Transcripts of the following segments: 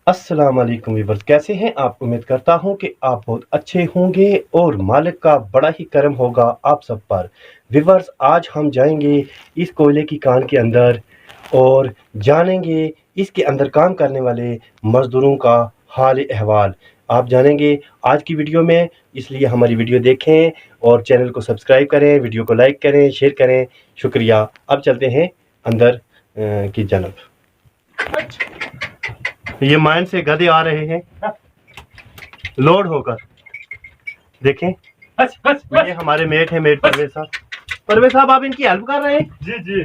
अस्सलाम वालेकुम वीवर्स, कैसे हैं आप। उम्मीद करता हूं कि आप बहुत अच्छे होंगे और मालिक का बड़ा ही करम होगा आप सब पर। वीवर्स, आज हम जाएंगे इस कोयले की कान के अंदर और जानेंगे इसके अंदर काम करने वाले मज़दूरों का हाल अहवाल आप जानेंगे आज की वीडियो में। इसलिए हमारी वीडियो देखें और चैनल को सब्सक्राइब करें, वीडियो को लाइक करें, शेयर करें। शुक्रिया। अब चलते हैं अंदर की जानब। ये माइन से गधे आ रहे हैं लोड होकर। देखें, ये हमारे मेट हैं, मेट परवेज साहब। परवेज साहब, आप इनकी हेल्प कर रहे हैं? जी जी,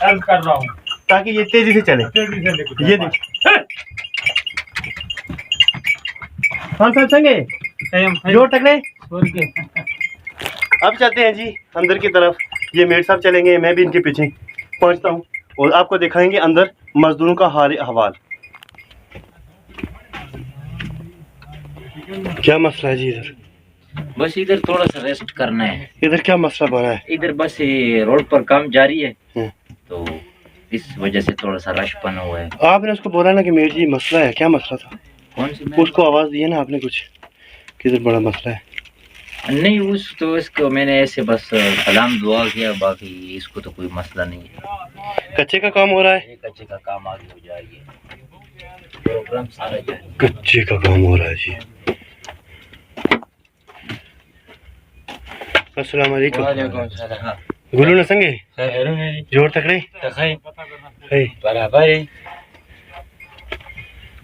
हेल्प कर रहा हूँ ताकि ये तेजी से चले। ये देखिए, हाँ सर चंगे जोर तक रहे। अब चलते हैं जी अंदर की तरफ। ये मेट साहब चलेंगे, मैं भी इनके पीछे पहुंचता हूँ और आपको दिखाएंगे अंदर मजदूरों का हाल अहवाल। क्या मसला है जी इधर? बस इधर थोड़ा सा रेस्ट करना है। इधर क्या मसला बना है? इधर बस ये रोड पर काम जारी है, तो इस वजह से थोड़ा सा रश बना हुआ है। आपने उसको बोला ना कि मेट जी मसला है। क्या मसला था? कौन सी? उसको आवाज दी है ना आपने कुछ कि इधर बड़ा मसला है? नहीं, इसको मैंने ऐसे बस सलाम दुआ किया, बाकी इसको तो कोई मसला नहीं है। कच्चे का काम हो रहा है? कच्चे का काम आगे हो जाएगी, प्रोग्राम सारा जारी। कच्चे का काम हो रहा है जी। अस्सलाम वालेकुम। गुलू न संगे जोर तकड़े बराबर है।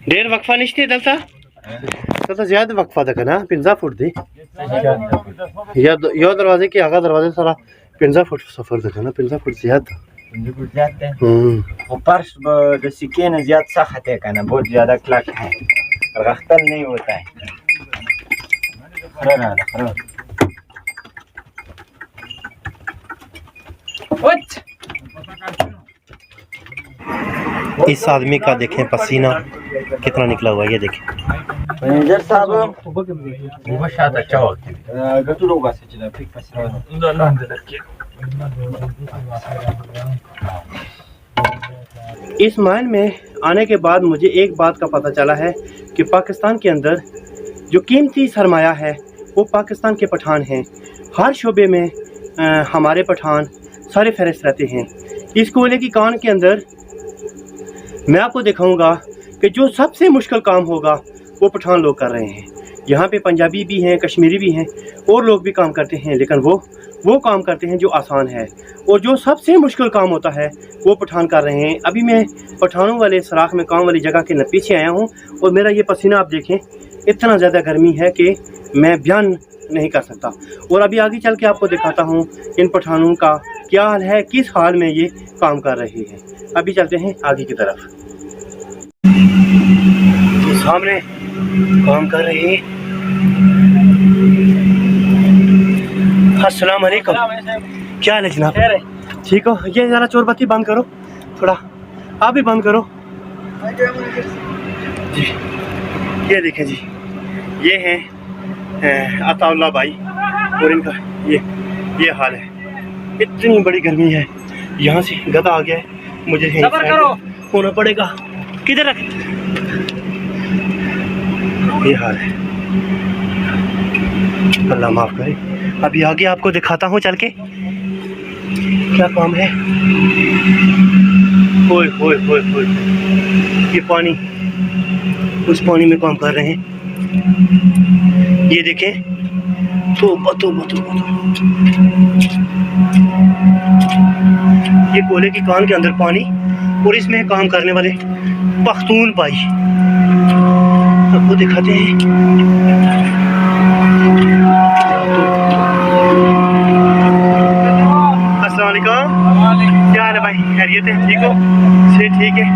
डेर वक्फा निश्चित दलता तो ज्यादा वक्फा तक ना 50 फुट दी या यो दरवाजे के आगा दरवाजे सारा 50 फुट सफर तक ना 50 फुट ज्यादा ऊपर सिक्के न ज्यादा सख्त है ना, बहुत ज्यादा क्लक है, रख्तल नहीं होता है। इस आदमी का देखें पसीना कितना निकला हुआ है, ये देखें। मैनेजर साहब इस माइन में आने के बाद मुझे एक बात का पता चला है कि पाकिस्तान के अंदर जो कीमती सरमाया है वो पाकिस्तान के पठान हैं। हर शोबे में हमारे पठान सारे फहरिस्त रहते हैं। इस कोयले की कान के अंदर मैं आपको दिखाऊंगा कि जो सबसे मुश्किल काम होगा वो पठान लोग कर रहे हैं। यहाँ पे पंजाबी भी हैं, कश्मीरी भी हैं और लोग भी काम करते हैं, लेकिन वो काम करते हैं जो आसान है, और जो सबसे मुश्किल काम होता है वो पठान कर रहे हैं। अभी मैं पठानों वाले सराख में काम वाली जगह के पीछे आया हूँ और मेरा ये पसीना आप देखें, इतना ज़्यादा गर्मी है कि मैं बयान नहीं कर सकता। और अभी आगे चल के आपको दिखाता हूँ इन पठानों का क्या हाल है, किस हाल में ये काम कर रहे हैं। अभी चलते हैं आगे की तरफ। सामने काम कर रहे हैं। अस्सलाम वालेकुम, क्या हाल है जनाब? ठीक हो? ये ज़रा चोरबत्ती बंद करो, थोड़ा आप भी बंद करो जी। ये देखें जी, ये हैं अताउल्लाह भाई और इनका ये हाल है। इतनी बड़ी गर्मी है, यहाँ से गधा आ गया है, मुझे होना पड़ेगा। किधर रख? ये हाल है, अल्लाह माफ करे। अभी आगे आपको दिखाता हूँ चल के क्या काम है। ओए ओए ओए ओए, ये पानी, उस पानी में काम कर रहे हैं। ये देखें, तो ये कोयले की कान के अंदर पानी और इसमें काम करने वाले पख्तून भाई। आपको दिखाते हैं। अस्सलाम वालेकुम, क्या हाल है भाई? खैरियत है? ठीक हो? से ठीक है।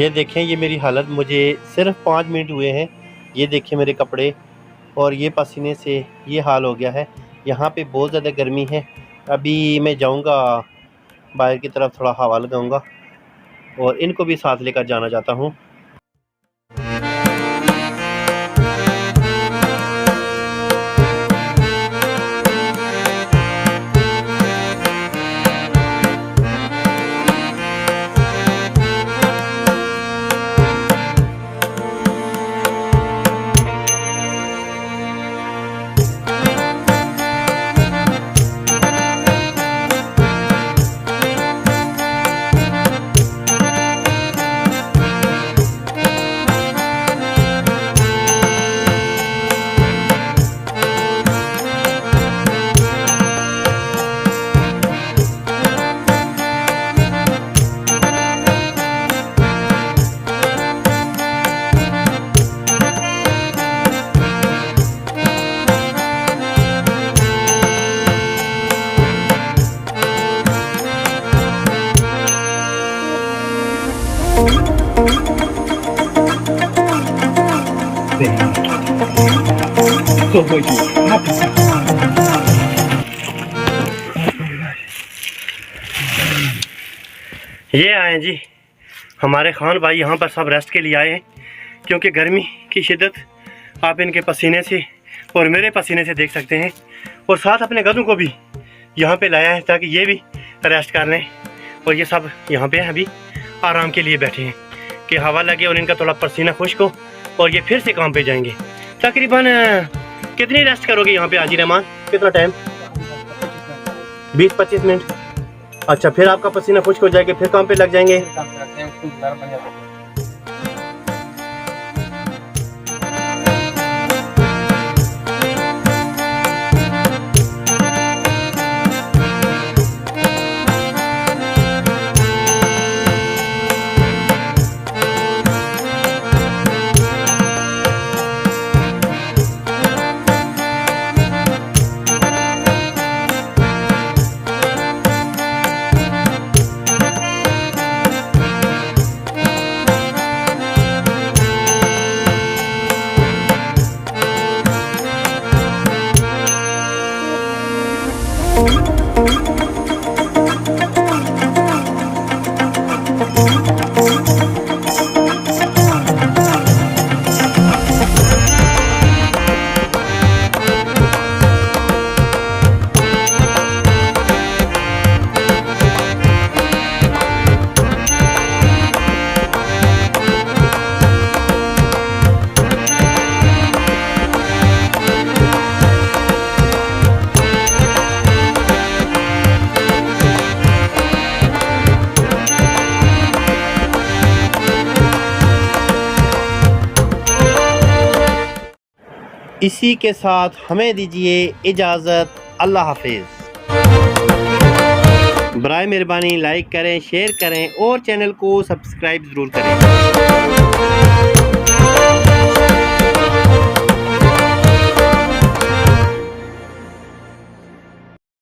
ये देखें, ये मेरी हालत, मुझे सिर्फ 5 मिनट हुए हैं। ये देखें मेरे कपड़े, और ये पसीने से ये हाल हो गया है। यहाँ पे बहुत ज़्यादा गर्मी है। अभी मैं जाऊँगा बाहर की तरफ, थोड़ा हवा लगाऊँगा और इनको भी साथ लेकर जाना चाहता हूँ। ये आए जी हमारे खान भाई, यहाँ पर सब रेस्ट के लिए आए हैं क्योंकि गर्मी की शिद्दत आप इनके पसीने से और मेरे पसीने से देख सकते हैं। और साथ अपने गधों को भी यहाँ पे लाया है ताकि ये भी रेस्ट कर लें। और ये सब यहाँ पे अभी आराम के लिए बैठे हैं कि हवा लगे और इनका थोड़ा पसीना खुश्क हो और ये फिर से काम पे जाएंगे। तकरीबन कितनी रेस्ट करोगे यहाँ पे हाजी रहमान? कितना टाइम? 20-25 मिनट। अच्छा, फिर आपका पसीना खुश्क हो जाएगा, फिर काम पे लग जाएंगे। इसी के साथ हमें दीजिए इजाज़त। अल्लाह हाफिज़। बराए मेहरबानी लाइक करें, शेयर करें और चैनल को सब्सक्राइब ज़रूर करें।